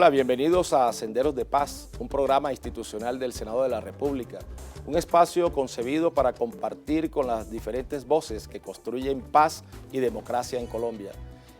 Hola, bienvenidos a Senderos de Paz, un programa institucional del Senado de la República, un espacio concebido para compartir con las diferentes voces que construyen paz y democracia en Colombia.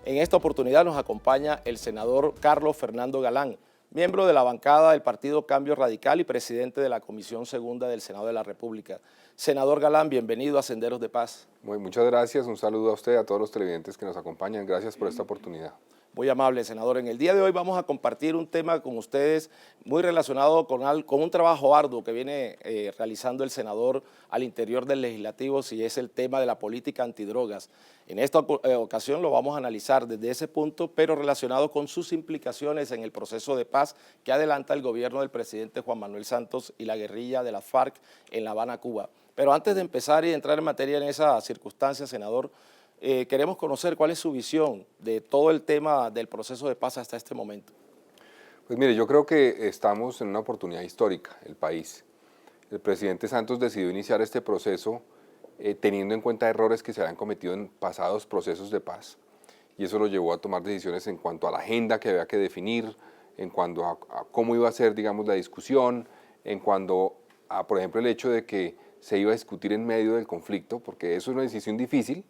En esta oportunidad nos acompaña el senador Carlos Fernando Galán, miembro de la bancada del Partido Cambio Radical y presidente de la Comisión Segunda del Senado de la República. Senador Galán, bienvenido a Senderos de Paz. Muchas gracias, un saludo a usted y a todos los televidentes que nos acompañan. Gracias por esta oportunidad. Muy amable, senador. En el día de hoy vamos a compartir un tema con ustedes muy relacionado con un trabajo arduo que viene realizando el senador al interior del legislativo, y es el tema de la política antidrogas. En esta ocasión lo vamos a analizar desde ese punto, pero relacionado con sus implicaciones en el proceso de paz que adelanta el gobierno del presidente Juan Manuel Santos y la guerrilla de la FARC en La Habana, Cuba. Pero antes de empezar y entrar en materia en esa circunstancia, senador, queremos conocer cuál es su visión de todo el tema del proceso de paz hasta este momento. Pues mire, yo creo que estamos en una oportunidad histórica, el país. El presidente Santos decidió iniciar este proceso teniendo en cuenta errores que se habían cometido en pasados procesos de paz, y eso lo llevó a tomar decisiones en cuanto a la agenda que había que definir, en cuanto a cómo iba a ser, digamos, la discusión, en cuanto a, por ejemplo, el hecho de que se iba a discutir en medio del conflicto, porque eso es una decisión difícil,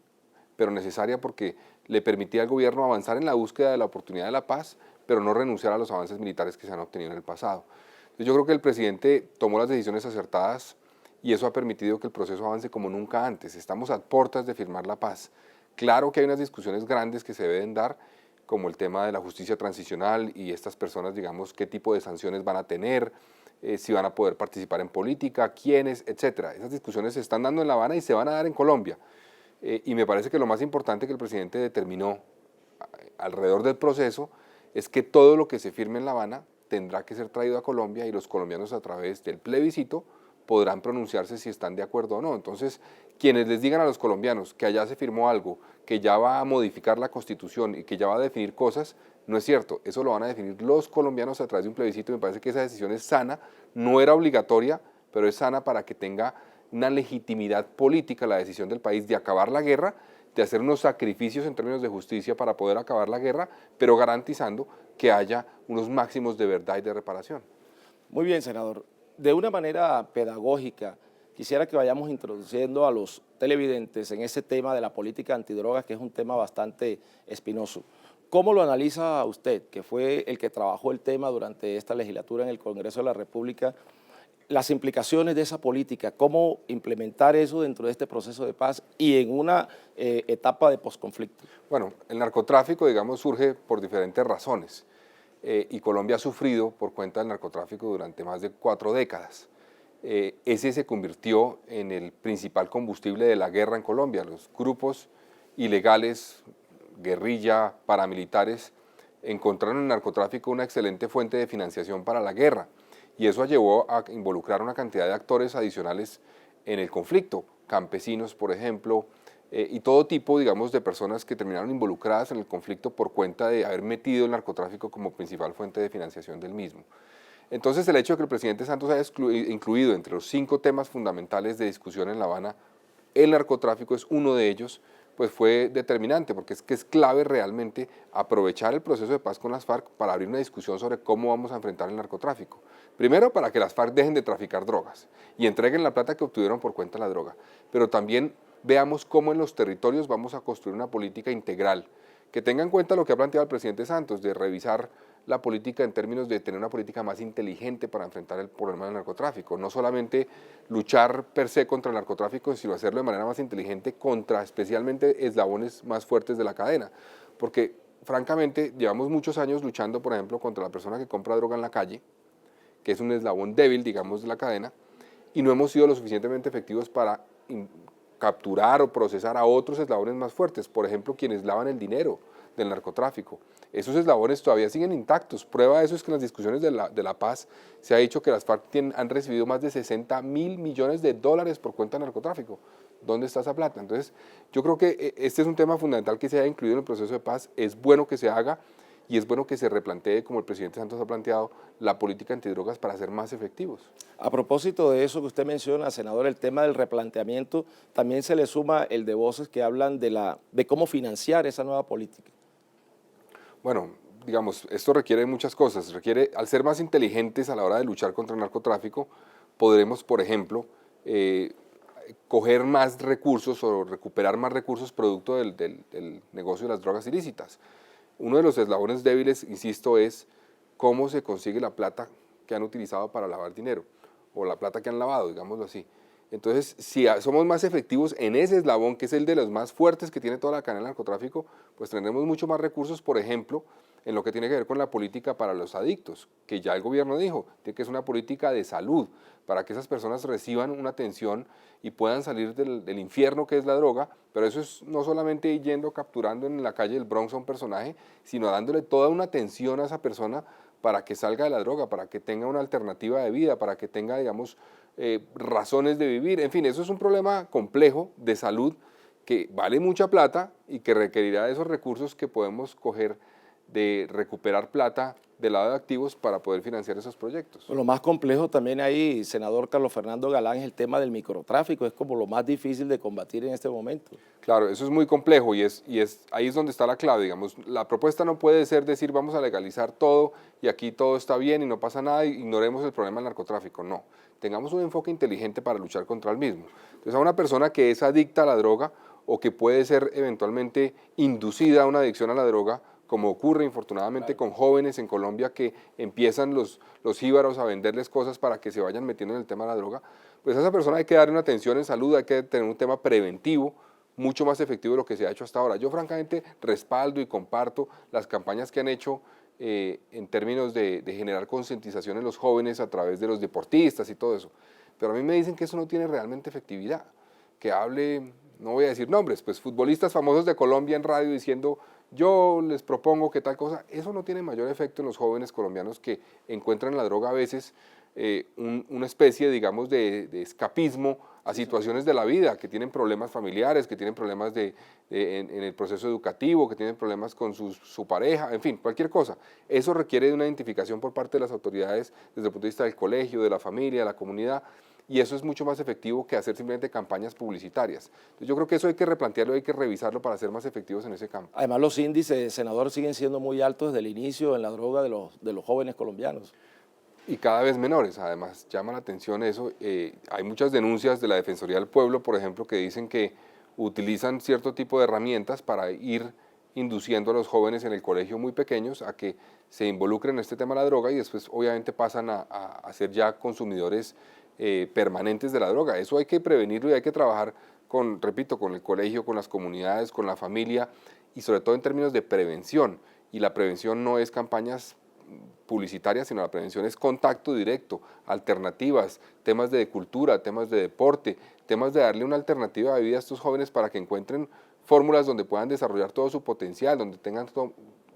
pero necesaria porque le permitía al gobierno avanzar en la búsqueda de la oportunidad de la paz, pero no renunciar a los avances militares que se han obtenido en el pasado. Entonces yo creo que el presidente tomó las decisiones acertadas y eso ha permitido que el proceso avance como nunca antes. Estamos a puertas de firmar la paz. Claro que hay unas discusiones grandes que se deben dar, como el tema de la justicia transicional y estas personas, digamos, qué tipo de sanciones van a tener, si van a poder participar en política, quiénes, etcétera. Esas discusiones se están dando en La Habana y se van a dar en Colombia. Y me parece que lo más importante que el presidente determinó alrededor del proceso es que todo lo que se firme en La Habana tendrá que ser traído a Colombia y los colombianos a través del plebiscito podrán pronunciarse si están de acuerdo o no. Entonces, quienes les digan a los colombianos que allá se firmó algo, que ya va a modificar la Constitución y que ya va a definir cosas, no es cierto. Eso lo van a definir los colombianos a través de un plebiscito. Me parece que esa decisión es sana, no era obligatoria, pero es sana para que tenga una legitimidad política la decisión del país de acabar la guerra, de hacer unos sacrificios en términos de justicia para poder acabar la guerra, pero garantizando que haya unos máximos de verdad y de reparación. Muy bien, senador. De una manera pedagógica, quisiera que vayamos introduciendo a los televidentes en ese tema de la política antidrogas, que es un tema bastante espinoso. ¿Cómo lo analiza usted, que fue el que trabajó el tema durante esta legislatura en el Congreso de la República, las implicaciones de esa política, cómo implementar eso dentro de este proceso de paz y en una etapa de posconflicto? Bueno, el narcotráfico, digamos, surge por diferentes razones y Colombia ha sufrido por cuenta del narcotráfico durante más de 4 décadas. Ese se convirtió en el principal combustible de la guerra en Colombia. Los grupos ilegales, guerrilla, paramilitares, encontraron en el narcotráfico una excelente fuente de financiación para la guerra. Y eso llevó a involucrar una cantidad de actores adicionales en el conflicto, campesinos, por ejemplo, y todo tipo, digamos, de personas que terminaron involucradas en el conflicto por cuenta de haber metido el narcotráfico como principal fuente de financiación del mismo. Entonces, el hecho de que el presidente Santos haya incluido entre los 5 temas fundamentales de discusión en La Habana, el narcotráfico es uno de ellos, pues fue determinante, porque es clave realmente aprovechar el proceso de paz con las FARC para abrir una discusión sobre cómo vamos a enfrentar el narcotráfico. Primero, para que las FARC dejen de traficar drogas y entreguen la plata que obtuvieron por cuenta de la droga, pero también veamos cómo en los territorios vamos a construir una política integral, que tenga en cuenta lo que ha planteado el presidente Santos, de revisar la política en términos de tener una política más inteligente para enfrentar el problema del narcotráfico, no solamente luchar per se contra el narcotráfico, sino hacerlo de manera más inteligente contra especialmente eslabones más fuertes de la cadena, porque francamente llevamos muchos años luchando, por ejemplo, contra la persona que compra droga en la calle, que es un eslabón débil, digamos, de la cadena, y no hemos sido lo suficientemente efectivos para capturar o procesar a otros eslabones más fuertes, por ejemplo, quienes lavan el dinero del narcotráfico. Esos eslabones todavía siguen intactos. Prueba de eso es que en las discusiones de la paz se ha dicho que las FARC han recibido más de $60.000 millones por cuenta del narcotráfico. ¿Dónde está esa plata? Entonces, yo creo que este es un tema fundamental que se haya incluido en el proceso de paz. Es bueno que se haga y es bueno que se replantee, como el presidente Santos ha planteado, la política antidrogas para ser más efectivos. A propósito de eso que usted menciona, senador, el tema del replanteamiento, también se le suma el de voces que hablan de cómo financiar esa nueva política. Bueno, digamos, esto requiere muchas cosas. Requiere, al ser más inteligentes a la hora de luchar contra el narcotráfico, podremos, por ejemplo, coger más recursos o recuperar más recursos producto del negocio de las drogas ilícitas. Uno de los eslabones débiles, insisto, es cómo se consigue la plata que han utilizado para lavar dinero, o la plata que han lavado, digámoslo así. Entonces, si somos más efectivos en ese eslabón, que es el de los más fuertes que tiene toda la cadena del narcotráfico, pues tendremos mucho más recursos, por ejemplo, en lo que tiene que ver con la política para los adictos, que ya el gobierno dijo, que es una política de salud, para que esas personas reciban una atención y puedan salir del infierno que es la droga, pero eso es no solamente yendo capturando en la calle del Bronx a un personaje, sino dándole toda una atención a esa persona para que salga de la droga, para que tenga una alternativa de vida, para que tenga, digamos, razones de vivir. En fin, eso es un problema complejo de salud que vale mucha plata y que requerirá de esos recursos que podemos coger de recuperar plata del lado de activos para poder financiar esos proyectos. Lo más complejo también ahí, senador Carlos Fernando Galán, es el tema del microtráfico, es como lo más difícil de combatir en este momento. Claro, eso es muy complejo y ahí es donde está la clave, digamos. La propuesta no puede ser decir vamos a legalizar todo y aquí todo está bien y no pasa nada y ignoremos el problema del narcotráfico, no. Tengamos un enfoque inteligente para luchar contra el mismo. Entonces a una persona que es adicta a la droga o que puede ser eventualmente inducida a una adicción a la droga, como ocurre infortunadamente con jóvenes en Colombia que empiezan los jíbaros a venderles cosas para que se vayan metiendo en el tema de la droga, pues a esa persona hay que darle una atención en salud, hay que tener un tema preventivo mucho más efectivo de lo que se ha hecho hasta ahora. Yo francamente respaldo y comparto las campañas que han hecho en términos de generar concientización en los jóvenes a través de los deportistas y todo eso, pero a mí me dicen que eso no tiene realmente efectividad, que hable, no voy a decir nombres, pues futbolistas famosos de Colombia en radio diciendo yo les propongo que tal cosa, eso no tiene mayor efecto en los jóvenes colombianos que encuentran en la droga a veces una especie, digamos, de escapismo a situaciones de la vida, que tienen problemas familiares, que tienen problemas en el proceso educativo, que tienen problemas con su pareja, en fin, cualquier cosa. Eso requiere de una identificación por parte de las autoridades desde el punto de vista del colegio, de la familia, de la comunidad, y eso es mucho más efectivo que hacer simplemente campañas publicitarias. Entonces yo creo que eso hay que replantearlo, hay que revisarlo para ser más efectivos en ese campo. Además los índices, senador, siguen siendo muy altos desde el inicio en la droga de los jóvenes colombianos. Y cada vez menores, además, llama la atención eso. Hay muchas denuncias de la Defensoría del Pueblo, por ejemplo, que dicen que utilizan cierto tipo de herramientas para ir induciendo a los jóvenes en el colegio muy pequeños a que se involucren en este tema de la droga y después obviamente pasan a ser ya consumidores permanentes de la droga. Eso hay que prevenirlo y hay que trabajar repito, con el colegio, con las comunidades, con la familia y sobre todo en términos de prevención. Y la prevención no es campañas publicitarias, sino la prevención es contacto directo, alternativas, temas de cultura, temas de deporte, temas de darle una alternativa de vida a estos jóvenes para que encuentren fórmulas donde puedan desarrollar todo su potencial, donde tengan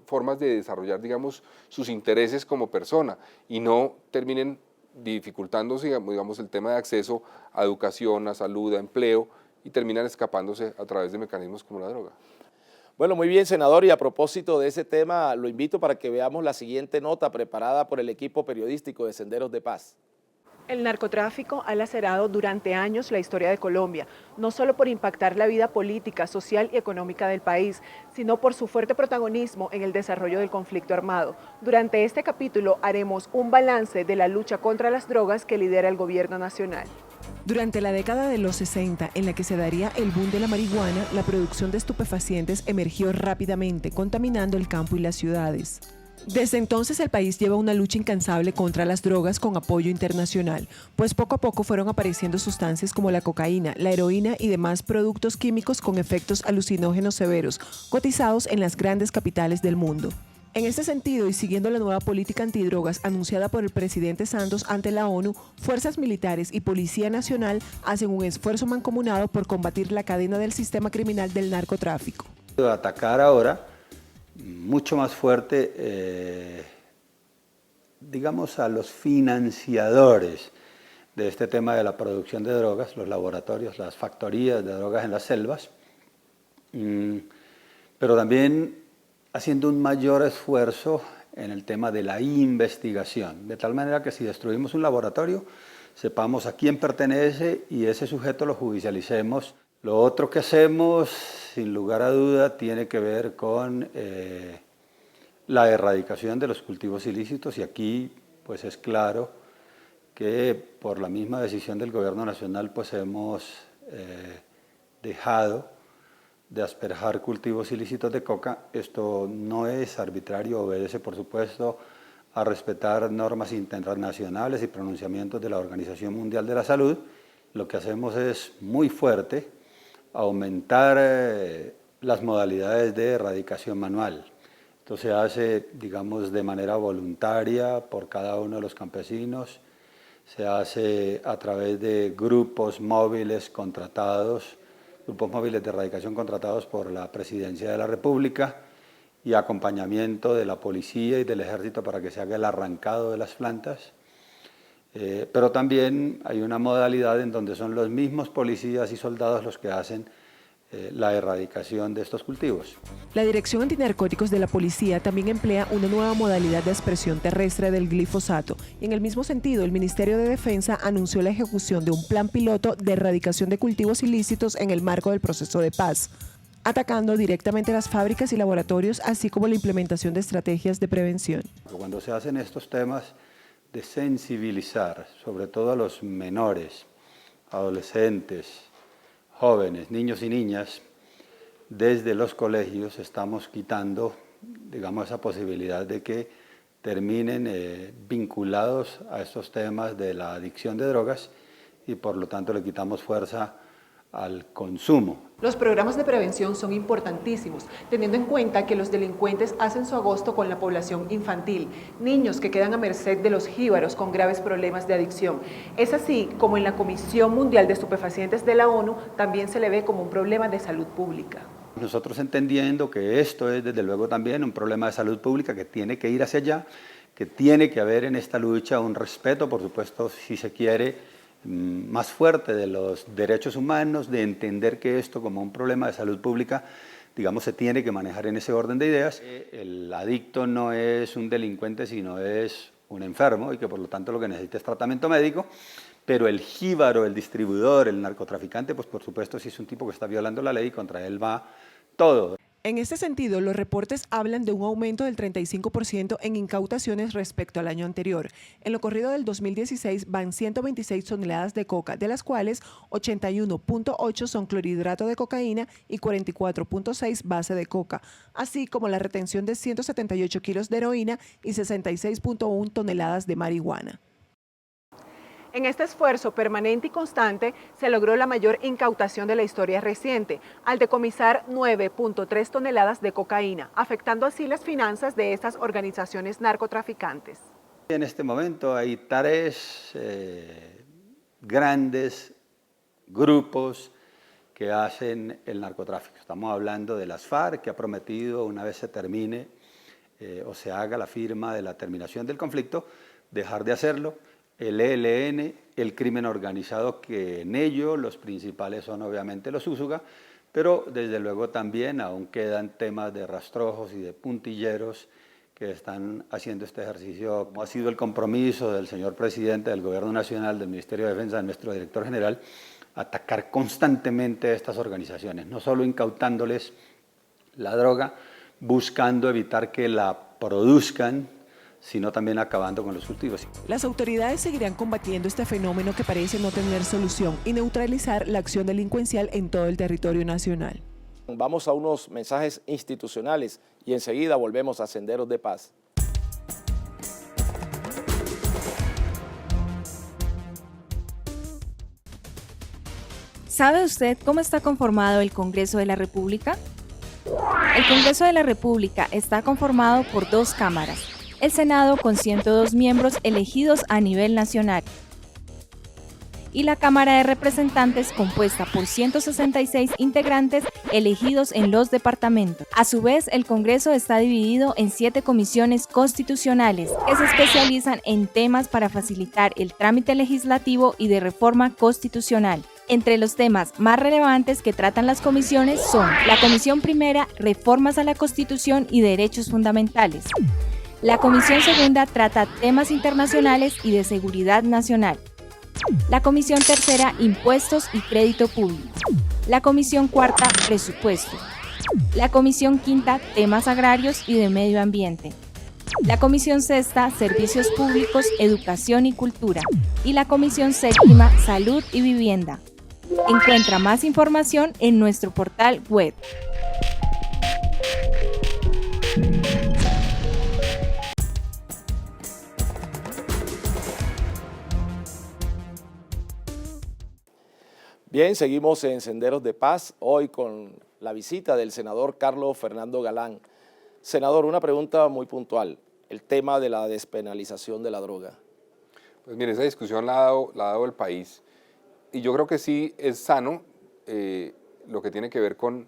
formas de desarrollar, digamos, sus intereses como persona y no terminen dificultándose, digamos, el tema de acceso a educación, a salud, a empleo y terminan escapándose a través de mecanismos como la droga. Bueno, muy bien, senador, y a propósito de ese tema, lo invito para que veamos la siguiente nota preparada por el equipo periodístico de Senderos de Paz. El narcotráfico ha lacerado durante años la historia de Colombia, no solo por impactar la vida política, social y económica del país, sino por su fuerte protagonismo en el desarrollo del conflicto armado. Durante este capítulo haremos un balance de la lucha contra las drogas que lidera el gobierno nacional. Durante la década de los 60, en la que se daría el boom de la marihuana, la producción de estupefacientes emergió rápidamente, contaminando el campo y las ciudades. Desde entonces el país lleva una lucha incansable contra las drogas con apoyo internacional, pues poco a poco fueron apareciendo sustancias como la cocaína, la heroína y demás productos químicos con efectos alucinógenos severos, cotizados en las grandes capitales del mundo. En este sentido, y siguiendo la nueva política antidrogas anunciada por el presidente Santos ante la ONU, fuerzas militares y Policía Nacional hacen un esfuerzo mancomunado por combatir la cadena del sistema criminal del narcotráfico. Atacar ahora mucho más fuerte, digamos, a los financiadores de este tema de la producción de drogas, los laboratorios, las factorías de drogas en las selvas, pero también haciendo un mayor esfuerzo en el tema de la investigación, de tal manera que si destruimos un laboratorio, sepamos a quién pertenece y ese sujeto lo judicialicemos. Lo otro que hacemos, sin lugar a duda, tiene que ver con la erradicación de los cultivos ilícitos, y aquí pues es claro que por la misma decisión del Gobierno Nacional pues hemos dejado de asperjar cultivos ilícitos de coca. Esto no es arbitrario, obedece por supuesto a respetar normas internacionales y pronunciamientos de la Organización Mundial de la Salud. Lo que hacemos es muy fuerte aumentar las modalidades de erradicación manual. Esto se hace, digamos, de manera voluntaria por cada uno de los campesinos, se hace a través de grupos móviles contratados, grupos móviles de erradicación contratados por la Presidencia de la República y acompañamiento de la policía y del ejército para que se haga el arrancado de las plantas. Pero también hay una modalidad en donde son los mismos policías y soldados los que hacen la erradicación de estos cultivos. La Dirección Antinarcóticos de la Policía también emplea una nueva modalidad de aspersión terrestre del glifosato. Y en el mismo sentido, el Ministerio de Defensa anunció la ejecución de un plan piloto de erradicación de cultivos ilícitos en el marco del proceso de paz, atacando directamente las fábricas y laboratorios, así como la implementación de estrategias de prevención. Cuando se hacen estos temas de sensibilizar, sobre todo a los menores, adolescentes, jóvenes, niños y niñas, desde los colegios estamos quitando, digamos, esa posibilidad de que terminen vinculados a estos temas de la adicción de drogas y por lo tanto le quitamos fuerza al consumo. Los programas de prevención son importantísimos, teniendo en cuenta que los delincuentes hacen su agosto con la población infantil, niños que quedan a merced de los jíbaros con graves problemas de adicción. Es así como en la Comisión Mundial de Estupefacientes de la ONU también se le ve como un problema de salud pública. Nosotros entendiendo que esto es desde luego también un problema de salud pública que tiene que ir hacia allá, que tiene que haber en esta lucha un respeto, por supuesto, si se quiere, más fuerte de los derechos humanos, de entender que esto como un problema de salud pública, digamos, se tiene que manejar en ese orden de ideas. El adicto no es un delincuente, sino es un enfermo y que por lo tanto lo que necesita es tratamiento médico, pero el jíbaro, el distribuidor, el narcotraficante, pues por supuesto si es un tipo que está violando la ley, contra él va todo. En este sentido, los reportes hablan de un aumento del 35% en incautaciones respecto al año anterior. En lo corrido del 2016 van 126 toneladas de coca, de las cuales 81.8 son clorhidrato de cocaína y 44.6 base de coca, así como la retención de 178 kilos de heroína y 66.1 toneladas de marihuana. En este esfuerzo permanente y constante se logró la mayor incautación de la historia reciente, al decomisar 9.3 toneladas de cocaína, afectando así las finanzas de estas organizaciones narcotraficantes. En este momento hay 3 grandes grupos que hacen el narcotráfico. Estamos hablando de las FARC, que ha prometido una vez se termine o se haga la firma de la terminación del conflicto, dejar de hacerlo. El ELN, el crimen organizado, que en ello los principales son obviamente los úsuga, pero desde luego también aún quedan temas de rastrojos y de puntilleros que están haciendo este ejercicio. Como ha sido el compromiso del señor presidente del Gobierno Nacional, del Ministerio de Defensa, de nuestro director general, atacar constantemente a estas organizaciones, no solo incautándoles la droga, buscando evitar que la produzcan, sino también acabando con los cultivos. Las autoridades seguirán combatiendo este fenómeno que parece no tener solución y neutralizar la acción delincuencial en todo el territorio nacional. Vamos a unos mensajes institucionales y enseguida volvemos a Senderos de Paz. ¿Sabe usted cómo está conformado el Congreso de la República? El Congreso de la República está conformado por 2 cámaras. El Senado con 102 miembros elegidos a nivel nacional y la Cámara de Representantes compuesta por 166 integrantes elegidos en los departamentos. A su vez, el Congreso está dividido en 7 comisiones constitucionales que se especializan en temas para facilitar el trámite legislativo y de reforma constitucional. Entre los temas más relevantes que tratan las comisiones son la Comisión Primera, Reformas a la Constitución y Derechos Fundamentales. La Comisión Segunda trata temas internacionales y de seguridad nacional. La Comisión Tercera, Impuestos y Crédito Público. La Comisión Cuarta, Presupuesto. La Comisión Quinta, Temas Agrarios y de Medio Ambiente. La Comisión Sexta, Servicios Públicos, Educación y Cultura. Y la Comisión Séptima, Salud y Vivienda. Encuentra más información en nuestro portal web. Bien, seguimos en Senderos de Paz, hoy con la visita del senador Carlos Fernando Galán. Senador, una pregunta muy puntual, el tema de la despenalización de la droga. Pues mire, esa discusión la ha dado el país, y yo creo que sí es sano lo que tiene que ver con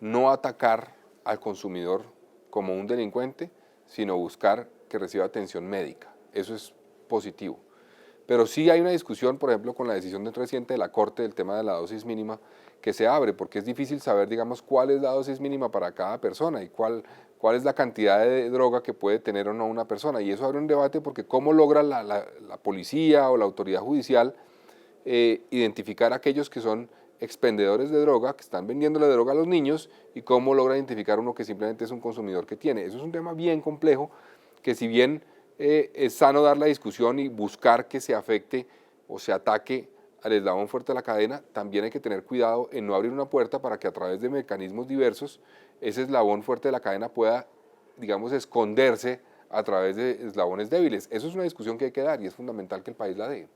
no atacar al consumidor como un delincuente, sino buscar que reciba atención médica. Eso es positivo. Pero sí hay una discusión, por ejemplo, con la decisión reciente de la Corte del tema de la dosis mínima que se abre, porque es difícil saber, digamos, cuál es la dosis mínima para cada persona y cuál es la cantidad de droga que puede tener o no una persona. Y eso abre un debate porque cómo logra la policía o la autoridad judicial identificar a aquellos que son expendedores de droga, que están vendiéndole droga a los niños, y cómo logra identificar uno que simplemente es un consumidor que tiene. Eso es un tema bien complejo, que si bien es sano dar la discusión y buscar que se afecte o se ataque al eslabón fuerte de la cadena, también hay que tener cuidado en no abrir una puerta para que a través de mecanismos diversos ese eslabón fuerte de la cadena pueda, digamos, esconderse a través de eslabones débiles. Eso es una discusión que hay que dar y es fundamental que el país la dé.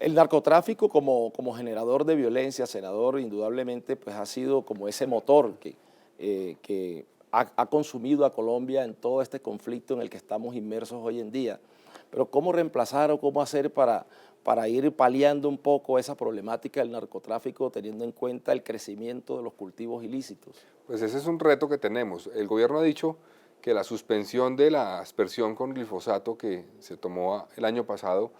El narcotráfico como generador de violencia, senador, indudablemente pues ha sido como ese motor que ha consumido a Colombia en todo este conflicto en el que estamos inmersos hoy en día. Pero ¿cómo reemplazar o cómo hacer para ir paliando un poco esa problemática del narcotráfico teniendo en cuenta el crecimiento de los cultivos ilícitos? Pues ese es un reto que tenemos. El gobierno ha dicho que la suspensión de la aspersión con glifosato que se tomó el año pasado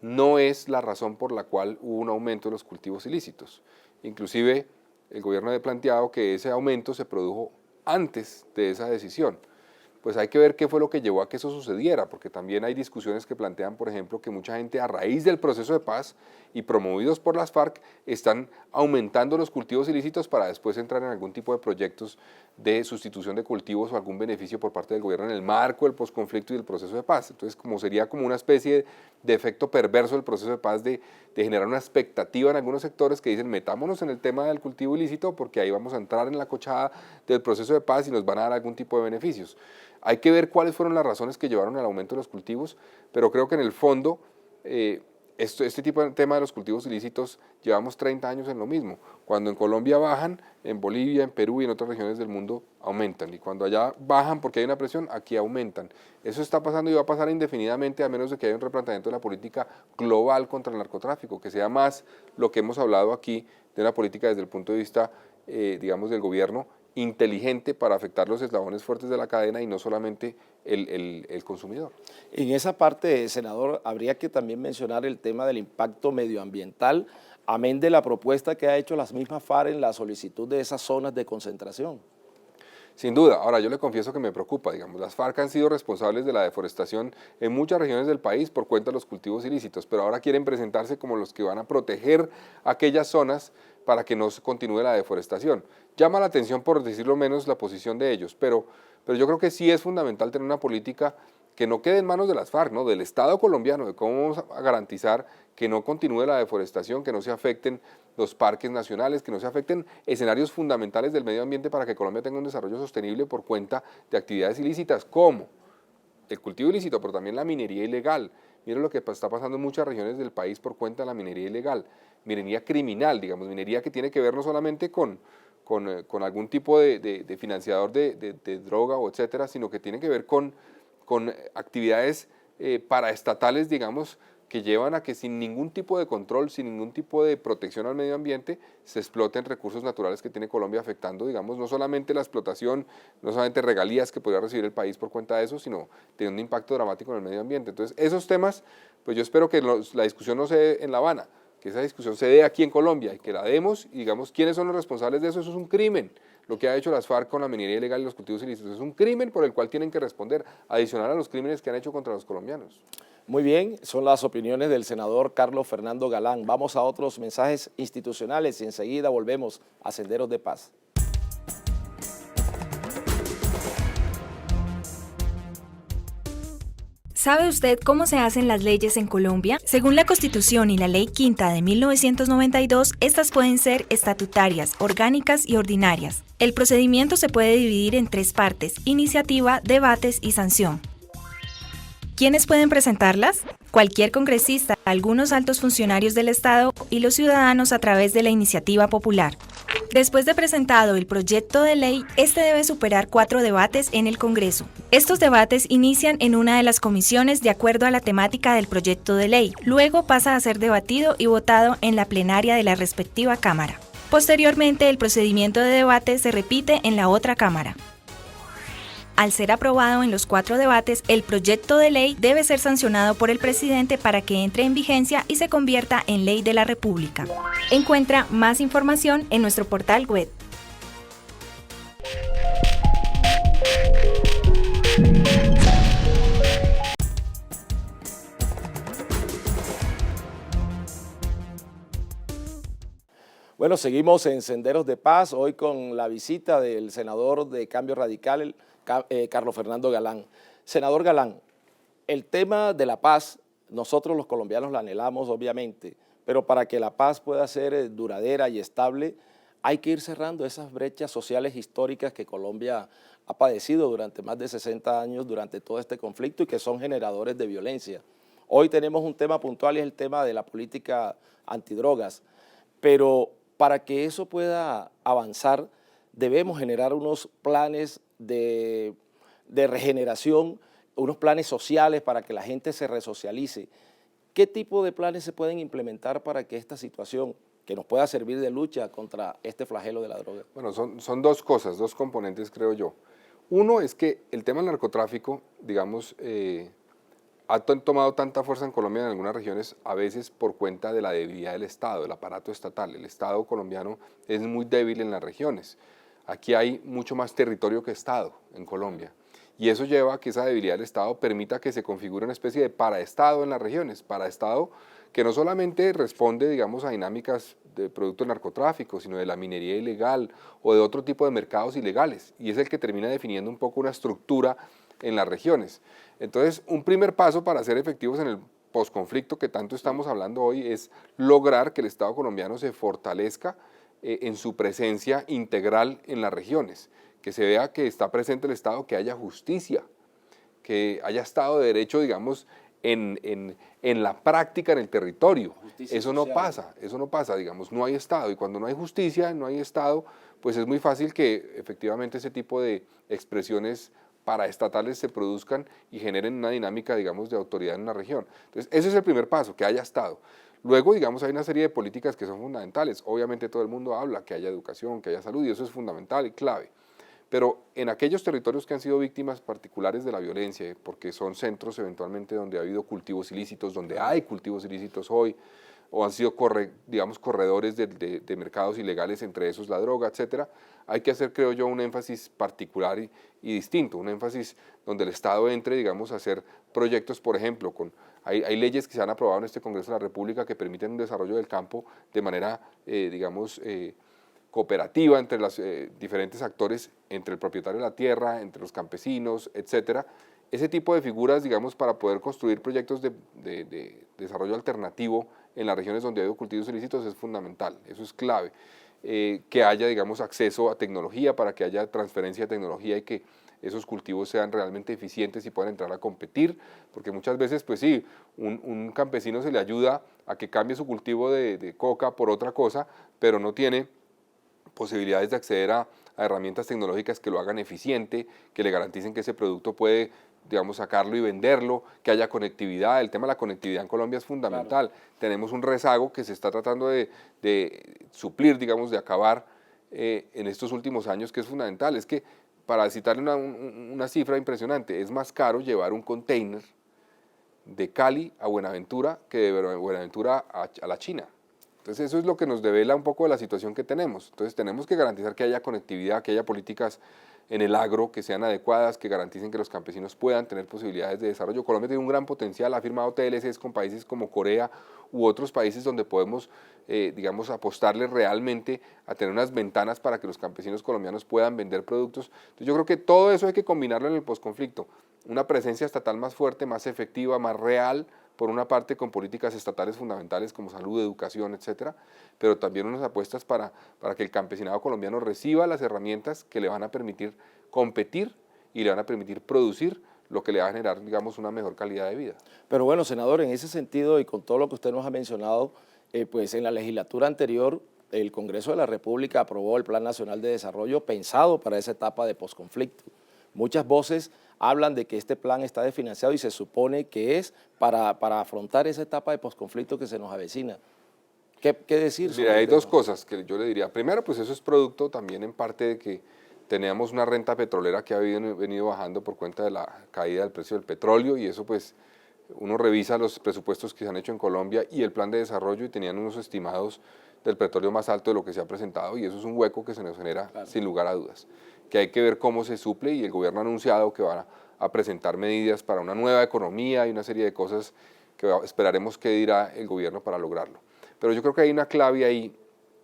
no es la razón por la cual hubo un aumento de los cultivos ilícitos. Inclusive el gobierno ha planteado que ese aumento se produjo antes de esa decisión. Pues hay que ver qué fue lo que llevó a que eso sucediera, porque también hay discusiones que plantean, por ejemplo, que mucha gente a raíz del proceso de paz y promovidos por las FARC están aumentando los cultivos ilícitos para después entrar en algún tipo de proyectos de sustitución de cultivos o algún beneficio por parte del gobierno en el marco del posconflicto y del proceso de paz. Entonces, como sería como una especie de efecto perverso del proceso de paz de generar una expectativa en algunos sectores que dicen metámonos en el tema del cultivo ilícito porque ahí vamos a entrar en la cochada del proceso de paz y nos van a dar algún tipo de beneficios. Hay que ver cuáles fueron las razones que llevaron al aumento de los cultivos, pero creo que en el fondo este tipo de tema de los cultivos ilícitos llevamos 30 años en lo mismo. Cuando en Colombia bajan, en Bolivia, en Perú y en otras regiones del mundo aumentan, y cuando allá bajan porque hay una presión, aquí aumentan. Eso está pasando y va a pasar indefinidamente a menos de que haya un replanteamiento de la política global contra el narcotráfico, que sea más lo que hemos hablado aquí de una política desde el punto de vista, digamos, del gobierno, inteligente para afectar los eslabones fuertes de la cadena y no solamente el consumidor. En esa parte, senador, habría que también mencionar el tema del impacto medioambiental, amén de la propuesta que ha hecho las mismas FARC en la solicitud de esas zonas de concentración. Sin duda. Ahora, yo le confieso que me preocupa, digamos, las FARC han sido responsables de la deforestación en muchas regiones del país por cuenta de los cultivos ilícitos, pero ahora quieren presentarse como los que van a proteger aquellas zonas para que no continúe la deforestación. Llama la atención, por decirlo menos, la posición de ellos, pero yo creo que sí es fundamental tener una política que no quede en manos de las FARC, ¿no? Del Estado colombiano, de cómo vamos a garantizar que no continúe la deforestación, que no se afecten los parques nacionales, que no se afecten escenarios fundamentales del medio ambiente para que Colombia tenga un desarrollo sostenible por cuenta de actividades ilícitas, como el cultivo ilícito, pero también la minería ilegal. Miren lo que está pasando en muchas regiones del país por cuenta de la minería ilegal, minería criminal, digamos, minería que tiene que ver no solamente con algún tipo de financiador de droga o etcétera, sino que tiene que ver con actividades paraestatales, digamos, que llevan a que sin ningún tipo de control, sin ningún tipo de protección al medio ambiente, se exploten recursos naturales que tiene Colombia, afectando, digamos, no solamente la explotación, no solamente regalías que podría recibir el país por cuenta de eso, sino teniendo un impacto dramático en el medio ambiente. Entonces, esos temas, pues yo espero que la discusión no se dé en La Habana, que esa discusión se dé aquí en Colombia y que la demos y digamos quiénes son los responsables de eso. Eso es un crimen. Lo que ha hecho las FARC con la minería ilegal y los cultivos ilícitos es un crimen por el cual tienen que responder, adicional a los crímenes que han hecho contra los colombianos. Muy bien, son las opiniones del senador Carlos Fernando Galán. Vamos a otros mensajes institucionales y enseguida volvemos a Senderos de Paz. ¿Sabe usted cómo se hacen las leyes en Colombia? Según la Constitución y la Ley Quinta de 1992, estas pueden ser estatutarias, orgánicas y ordinarias. El procedimiento se puede dividir en 3 partes: iniciativa, debates y sanción. ¿Quiénes pueden presentarlas? Cualquier congresista, algunos altos funcionarios del Estado y los ciudadanos a través de la iniciativa popular. Después de presentado el proyecto de ley, este debe superar 4 debates en el Congreso. Estos debates inician en una de las comisiones de acuerdo a la temática del proyecto de ley. Luego pasa a ser debatido y votado en la plenaria de la respectiva Cámara. Posteriormente, el procedimiento de debate se repite en la otra Cámara. Al ser aprobado en los 4 debates, el proyecto de ley debe ser sancionado por el presidente para que entre en vigencia y se convierta en ley de la República. Encuentra más información en nuestro portal web. Bueno, seguimos en Senderos de Paz, hoy con la visita del senador de Cambio Radical, Carlos Fernando Galán. Senador Galán, el tema de la paz, nosotros los colombianos la anhelamos obviamente, pero para que la paz pueda ser duradera y estable, hay que ir cerrando esas brechas sociales históricas que Colombia ha padecido durante más de 60 años, durante todo este conflicto y que son generadores de violencia. Hoy tenemos un tema puntual y es el tema de la política antidrogas, pero para que eso pueda avanzar debemos generar unos planes de regeneración, unos planes sociales para que la gente se resocialice. ¿Qué tipo de planes se pueden implementar para que esta situación, que nos pueda servir de lucha contra este flagelo de la droga? Bueno, son 2 cosas, 2 componentes creo yo. Uno es que el tema del narcotráfico, digamos, ha tomado tanta fuerza en Colombia en algunas regiones, a veces por cuenta de la debilidad del Estado, del aparato estatal. El Estado colombiano es muy débil en las regiones. Aquí hay mucho más territorio que Estado en Colombia y eso lleva a que esa debilidad del Estado permita que se configure una especie de paraestado en las regiones, paraestado que no solamente responde, digamos, a dinámicas de producto del narcotráfico, sino de la minería ilegal o de otro tipo de mercados ilegales, y es el que termina definiendo un poco una estructura en las regiones. Entonces, un primer paso para ser efectivos en el posconflicto que tanto estamos hablando hoy es lograr que el Estado colombiano se fortalezca en su presencia integral en las regiones, que se vea que está presente el Estado, que haya justicia, que haya Estado de Derecho, digamos, en la práctica, en el territorio. Eso no pasa, digamos, no hay Estado, y cuando no hay justicia, no hay Estado, pues es muy fácil que efectivamente ese tipo de expresiones paraestatales se produzcan y generen una dinámica, digamos, de autoridad en una región. Entonces, ese es el primer paso, que haya Estado. Luego, digamos, hay una serie de políticas que son fundamentales. Obviamente todo el mundo habla que haya educación, que haya salud, y eso es fundamental y clave. Pero en aquellos territorios que han sido víctimas particulares de la violencia, porque son centros eventualmente donde ha habido cultivos ilícitos, donde hay cultivos ilícitos hoy, o han sido, digamos, corredores de mercados ilegales, entre esos la droga, etcétera, hay que hacer, creo yo, un énfasis particular y distinto, un énfasis donde el Estado entre, digamos, a hacer proyectos, por ejemplo, hay leyes que se han aprobado en este Congreso de la República que permiten un desarrollo del campo de manera, digamos, cooperativa entre los diferentes actores, entre el propietario de la tierra, entre los campesinos, etcétera. Ese tipo de figuras, digamos, para poder construir proyectos de desarrollo alternativo en las regiones donde hay cultivos ilícitos es fundamental, eso es clave. Que haya, digamos, acceso a tecnología para que haya transferencia de tecnología y que esos cultivos sean realmente eficientes y puedan entrar a competir, porque muchas veces, pues sí, un campesino se le ayuda a que cambie su cultivo de coca por otra cosa, pero no tiene posibilidades de acceder a herramientas tecnológicas que lo hagan eficiente, que le garanticen que ese producto puede, digamos, sacarlo y venderlo, que haya conectividad. El tema de la conectividad en Colombia es fundamental. Claro. Tenemos un rezago que se está tratando de suplir, digamos, de acabar en estos últimos años, que es fundamental. Es que, para citarle una cifra impresionante, es más caro llevar un container de Cali a Buenaventura que de Buenaventura a la China. Entonces eso es lo que nos devela un poco de la situación que tenemos. Entonces tenemos que garantizar que haya conectividad, que haya políticas en el agro que sean adecuadas, que garanticen que los campesinos puedan tener posibilidades de desarrollo. Colombia tiene un gran potencial, ha firmado TLCs con países como Corea u otros países donde podemos, digamos, apostarle realmente a tener unas ventanas para que los campesinos colombianos puedan vender productos. Entonces yo creo que todo eso hay que combinarlo en el posconflicto. una presencia estatal más fuerte, más efectiva, más real, por una parte con políticas estatales fundamentales como salud, educación, etcétera, pero también unas apuestas para que el campesinado colombiano reciba las herramientas que le van a permitir competir y le van a permitir producir lo que le va a generar, digamos, una mejor calidad de vida. Pero bueno, senador, en ese sentido y con todo lo que usted nos ha mencionado, pues en la legislatura anterior el Congreso de la República aprobó el Plan Nacional de Desarrollo pensado para esa etapa de posconflicto. Muchas voces hablan de que este plan está desfinanciado y se supone que es para afrontar esa etapa de posconflicto que se nos avecina. ¿Qué decir sobre Mira, hay el tema? dos cosas que yo le diría. Primero, pues eso es producto también en parte de que teníamos una renta petrolera que ha venido bajando por cuenta de la caída del precio del petróleo, y eso pues uno revisa los presupuestos que se han hecho en Colombia y el plan de desarrollo y tenían unos estimados del petróleo más alto de lo que se ha presentado, y eso es un hueco que se nos genera, claro, sin lugar a dudas, que hay que ver cómo se suple, y el gobierno ha anunciado que va a presentar medidas para una nueva economía y una serie de cosas que esperaremos que dirá el gobierno para lograrlo. Pero yo creo que hay una clave ahí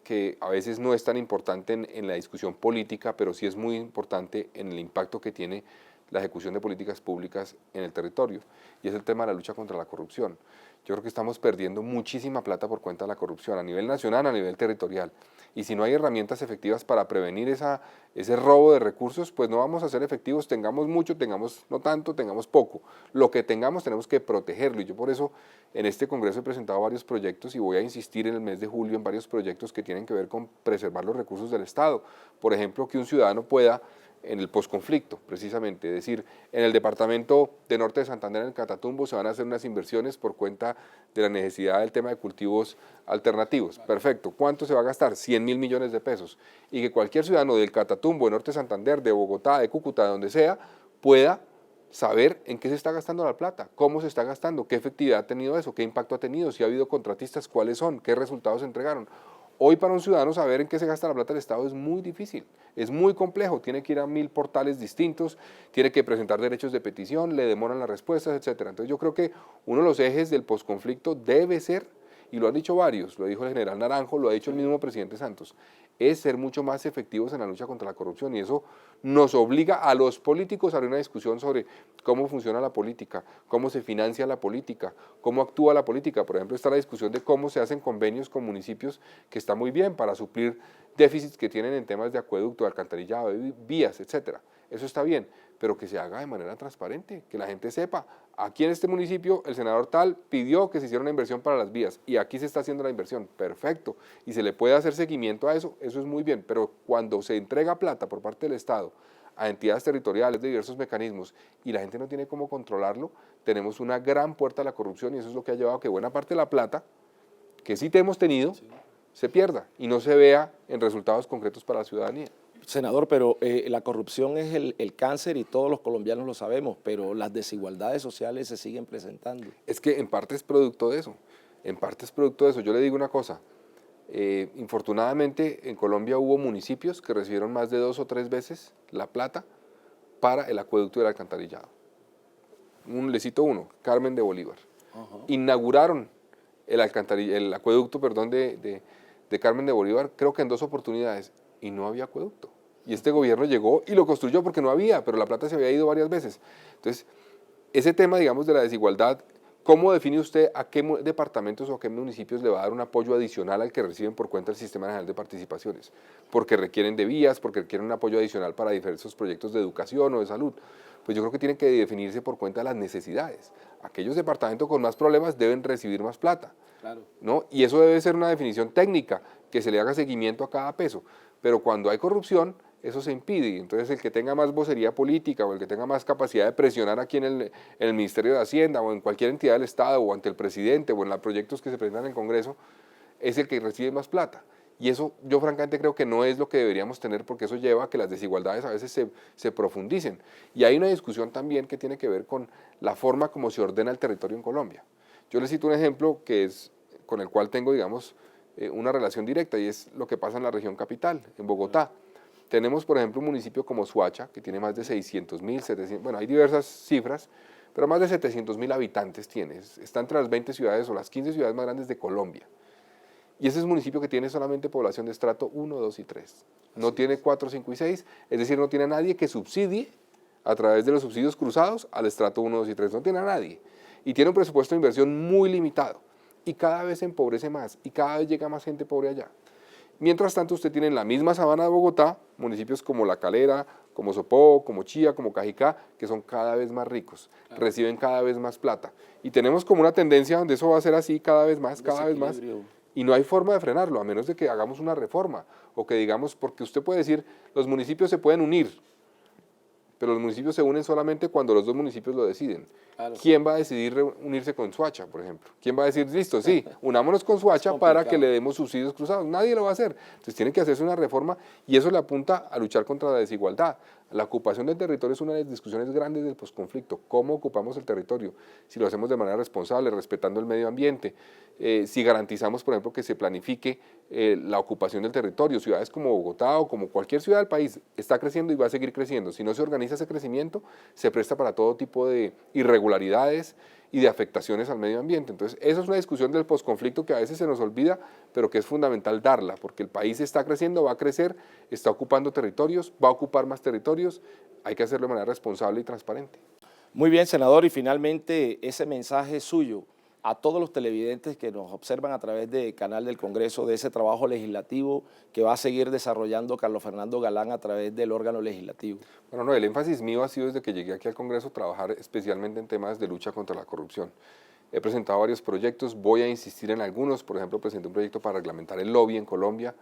que a veces no es tan importante en la discusión política, pero sí es muy importante en el impacto que tiene la ejecución de políticas públicas en el territorio, y es el tema de la lucha contra la corrupción. Yo creo que estamos perdiendo muchísima plata por cuenta de la corrupción a nivel nacional, a nivel territorial, y si no hay herramientas efectivas para prevenir ese robo de recursos, pues no vamos a ser efectivos, tengamos mucho, tengamos no tanto, tengamos poco. Lo que tengamos tenemos que protegerlo, y yo por eso en este Congreso he presentado varios proyectos y voy a insistir en el mes de julio en varios proyectos que tienen que ver con preservar los recursos del Estado. Por ejemplo, que un ciudadano pueda, en el posconflicto, precisamente, es decir, en el departamento de Norte de Santander, en el Catatumbo, se van a hacer unas inversiones por cuenta de la necesidad del tema de cultivos alternativos. Perfecto. ¿Cuánto se va a gastar? 100.000 millones de pesos. Y que cualquier ciudadano del Catatumbo, de Norte de Santander, de Bogotá, de Cúcuta, de donde sea, pueda saber en qué se está gastando la plata, cómo se está gastando, qué efectividad ha tenido eso, qué impacto ha tenido, si ha habido contratistas, cuáles son, qué resultados se entregaron. Hoy para un ciudadano saber en qué se gasta la plata del Estado es muy difícil, es muy complejo, tiene que ir a 1000 portales distintos, tiene que presentar derechos de petición, le demoran las respuestas, etcétera. Entonces yo creo que uno de los ejes del posconflicto debe ser, y lo han dicho varios, lo dijo el general Naranjo, lo ha dicho el mismo presidente Santos, es ser mucho más efectivos en la lucha contra la corrupción, y eso nos obliga a los políticos a abrir una discusión sobre cómo funciona la política, cómo se financia la política, cómo actúa la política. Por ejemplo, está la discusión de cómo se hacen convenios con municipios, que está muy bien para suplir déficits que tienen en temas de acueducto, de alcantarillado, de vías, etcétera. Eso está bien, pero que se haga de manera transparente, que la gente sepa, aquí en este municipio el senador tal pidió que se hiciera una inversión para las vías y aquí se está haciendo la inversión, perfecto, y se le puede hacer seguimiento a eso es muy bien, pero cuando se entrega plata por parte del Estado a entidades territoriales de diversos mecanismos y la gente no tiene cómo controlarlo, tenemos una gran puerta a la corrupción, y eso es lo que ha llevado a que buena parte de la plata que sí te hemos tenido se pierda y no se vea en resultados concretos para la ciudadanía. Senador, pero la corrupción es el cáncer y todos los colombianos lo sabemos, pero las desigualdades sociales se siguen presentando. Es que en parte es producto de eso, en parte es producto de eso. Yo le digo una cosa, infortunadamente en Colombia hubo municipios que recibieron más de 2 o 3 veces la plata para el acueducto y el alcantarillado. Le cito uno, Carmen de Bolívar. Inauguraron el acueducto de Carmen de Bolívar, creo que en 2 oportunidades, y no había acueducto. Y este gobierno llegó y lo construyó porque no había, pero la plata se había ido varias veces. Entonces, ese tema, digamos, de la desigualdad, ¿cómo define usted a qué departamentos o a qué municipios le va a dar un apoyo adicional al que reciben por cuenta del Sistema Nacional de Participaciones? Porque requieren de vías, porque requieren un apoyo adicional para diversos proyectos de educación o de salud. Pues yo creo que tienen que definirse por cuenta de las necesidades. Aquellos departamentos con más problemas deben recibir más plata, claro, ¿no? Y eso debe ser una definición técnica, que se le haga seguimiento a cada peso. Pero cuando hay corrupción, eso se impide, y entonces el que tenga más vocería política o el que tenga más capacidad de presionar aquí en el Ministerio de Hacienda o en cualquier entidad del Estado o ante el presidente o en los proyectos que se presentan en el Congreso, es el que recibe más plata. Y eso yo francamente creo que no es lo que deberíamos tener, porque eso lleva a que las desigualdades a veces se profundicen. Y hay una discusión también que tiene que ver con la forma como se ordena el territorio en Colombia. Yo les cito un ejemplo que es con el cual tengo, digamos, una relación directa, y es lo que pasa en la región capital, en Bogotá. Tenemos, por ejemplo, un municipio como Soacha, que tiene más de 600.000, 700, bueno, hay diversas cifras, pero más de 700.000 habitantes tiene. Está entre las 20 ciudades o las 15 ciudades más grandes de Colombia. Y ese es un municipio que tiene solamente población de estrato 1, 2 y 3. No tiene 4, 5 y 6, es decir, no tiene a nadie que subsidie a través de los subsidios cruzados al estrato 1, 2 y 3. No tiene a nadie. Y tiene un presupuesto de inversión muy limitado. Y cada vez se empobrece más y cada vez llega más gente pobre allá. Mientras tanto, usted tiene en la misma sabana de Bogotá municipios como La Calera, como Sopó, como Chía, como Cajicá, que son cada vez más ricos, reciben cada vez más plata. Y tenemos como una tendencia donde eso va a ser así cada vez más, y no hay forma de frenarlo, a menos de que hagamos una reforma, o que digamos, porque usted puede decir, los municipios se pueden unir, pero los municipios se unen solamente cuando los dos municipios lo deciden. Claro. ¿Quién va a decidir unirse con Soacha, por ejemplo? ¿Quién va a decir, listo, sí, unámonos con Soacha para que le demos subsidios cruzados? Nadie lo va a hacer. Entonces tiene que hacerse una reforma y eso le apunta a luchar contra la desigualdad. La ocupación del territorio es una de las discusiones grandes del posconflicto. ¿Cómo ocupamos el territorio? Si lo hacemos de manera responsable, respetando el medio ambiente, si garantizamos, por ejemplo, que se planifique la ocupación del territorio. Ciudades como Bogotá o como cualquier ciudad del país está creciendo y va a seguir creciendo. Si no se organiza ese crecimiento, se presta para todo tipo de irregularidades y de afectaciones al medio ambiente. Entonces, eso es una discusión del posconflicto que a veces se nos olvida, pero que es fundamental darla, porque el país está creciendo, va a crecer, está ocupando territorios, va a ocupar más territorios, hay que hacerlo de manera responsable y transparente. Muy bien, senador, y finalmente ese mensaje suyo a todos los televidentes que nos observan a través del canal del Congreso, de ese trabajo legislativo que va a seguir desarrollando Carlos Fernando Galán a través del órgano legislativo. Bueno, no, el énfasis mío ha sido desde que llegué aquí al Congreso trabajar especialmente en temas de lucha contra la corrupción. He presentado varios proyectos, voy a insistir en algunos, por ejemplo, presenté un proyecto para reglamentar el lobby en Colombia,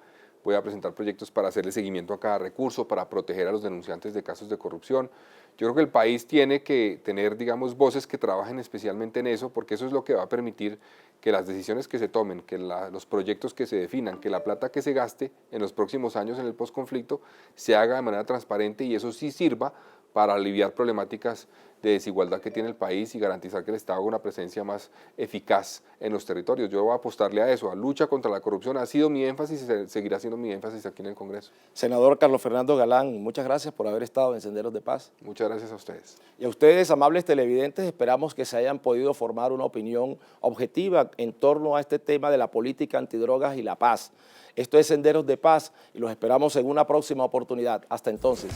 voy a presentar proyectos para hacerle seguimiento a cada recurso, para proteger a los denunciantes de casos de corrupción. Yo creo que el país tiene que tener, digamos, voces que trabajen especialmente en eso, porque eso es lo que va a permitir que las decisiones que se tomen, que los proyectos que se definan, que la plata que se gaste en los próximos años en el posconflicto se haga de manera transparente y eso sí sirva para aliviar problemáticas de desigualdad que tiene el país y garantizar que el Estado haga una presencia más eficaz en los territorios. Yo voy a apostarle a eso, a lucha contra la corrupción. Ha sido mi énfasis y seguirá siendo mi énfasis aquí en el Congreso. Senador Carlos Fernando Galán, muchas gracias por haber estado en Senderos de Paz. Muchas gracias a ustedes. Y a ustedes, amables televidentes, esperamos que se hayan podido formar una opinión objetiva en torno a este tema de la política antidrogas y la paz. Esto es Senderos de Paz y los esperamos en una próxima oportunidad. Hasta entonces.